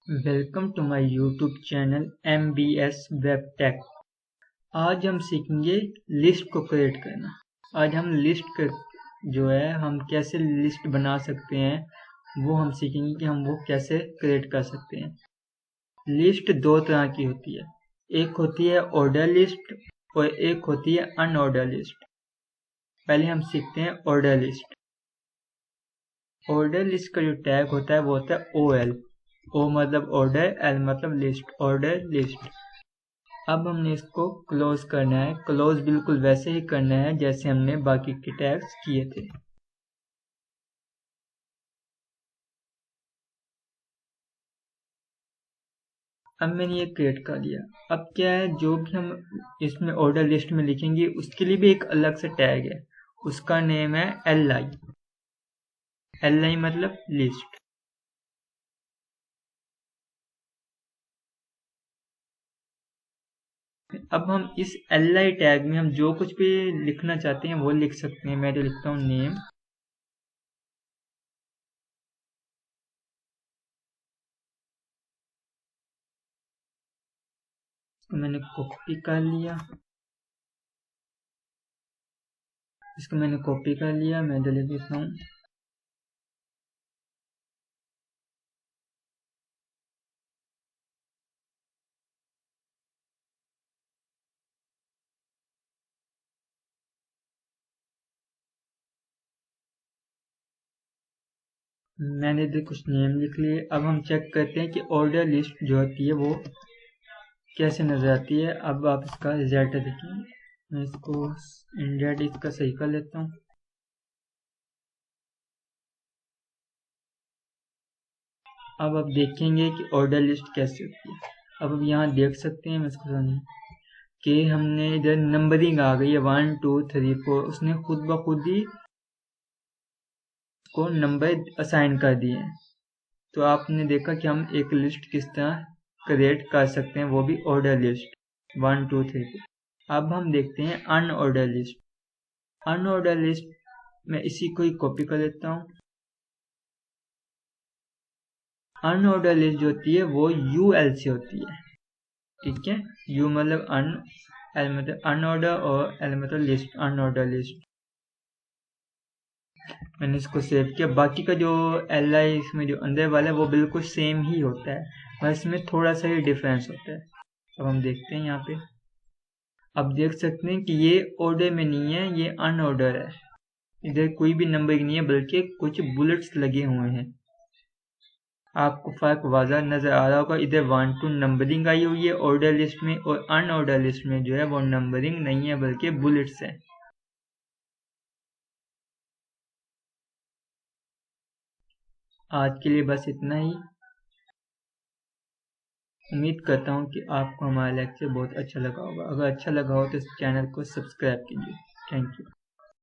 Welcome to my YouTube channel MBS web tech. आज हम सीखेंगे लिस्ट को क्रिएट करना। आज हम लिस्ट जो है हम कैसे लिस्ट बना सकते हैं वो हम सीखेंगे कि हम वो कैसे क्रिएट कर सकते हैं। लिस्ट दो तरह की होती है, एक होती है ऑर्डर लिस्ट और एक होती है अनऑर्डर लिस्ट। पहले हम सीखते हैं ऑर्डर लिस्ट। ऑर्डर लिस्ट का जो टैग होता है वो होता है OL। O मतलब ऑर्डर, L मतलब लिस्ट, ऑर्डर लिस्ट। अब हमने इसको क्लोज करना है। क्लोज बिल्कुल वैसे ही करना है जैसे हमने बाकी के टैग्स किए थे। अब मैंने ये क्रिएट कर लिया। अब क्या है, जो भी हम इसमें ऑर्डर लिस्ट में लिखेंगे उसके लिए भी एक अलग से टैग है, उसका नेम है LI। LI मतलब लिस्ट। अब हम इस LI टैग में हम जो कुछ भी लिखना चाहते हैं वो लिख सकते हैं। मैं तो लिखता हूँ नेम। इसको मैंने कॉपी कर लिया। मैं तो लिख देता हूँ मैंने इधर कुछ नेम लिख लिए। अब हम चेक करते हैं कि ऑर्डर लिस्ट जो होती है वो कैसे नजर आती है। अब आप इसका रिजल्ट देखेंगे। मैं इसको इंडिया डिस्क का सही कर लेता हूँ। अब आप देखेंगे कि ऑर्डर लिस्ट कैसे होती है। अब यहाँ देख सकते हैं, मैं इसको समझ कि हमने इधर नंबरिंग आ गई है 1 2 3 4। उसने खुद ब खुद ही को नंबर असाइन कर दिए हैं। तो आपने देखा कि हम एक लिस्ट किस तरह क्रिएट कर सकते हैं, वो भी ऑर्डर लिस्ट 1 2 3 4। अब हम देखते हैं अनऑर्डर लिस्ट। अनऑर्डर लिस्ट में इसी को ही कॉपी कर लेता हूँ। अनऑर्डर लिस्ट जो होती है वो UL से होती है, ठीक है। U मतलब अन, L मतलब अनऑर्डर और L मतलब लिस्ट, अनऑर्डर लिस्ट। मैंने इसको सेव किया। बाकी का जो LI इसमें जो अंदर वाला है वो बिल्कुल सेम ही होता है, बस इसमें थोड़ा सा ही डिफरेंस होता है। अब हम देखते हैं यहाँ पे। अब देख सकते हैं कि ये ऑर्डर में नहीं है, ये अनऑर्डर है। इधर कोई भी नंबर नहीं है बल्कि कुछ बुलेट्स लगे हुए हैं। आपको फर्क वाज़ा नजर आ रहा होगा। इधर 1 2 नंबरिंग आई हुई है ऑर्डर लिस्ट में, और अनऑर्डर लिस्ट में जो है वो नंबरिंग नहीं है बल्कि बुलेट्स है। आज के लिए बस इतना ही। उम्मीद करता हूँ कि आपको हमारा लेक्चर बहुत अच्छा लगा होगा। अगर अच्छा लगा हो तो इस चैनल को सब्सक्राइब कीजिए। Thank you.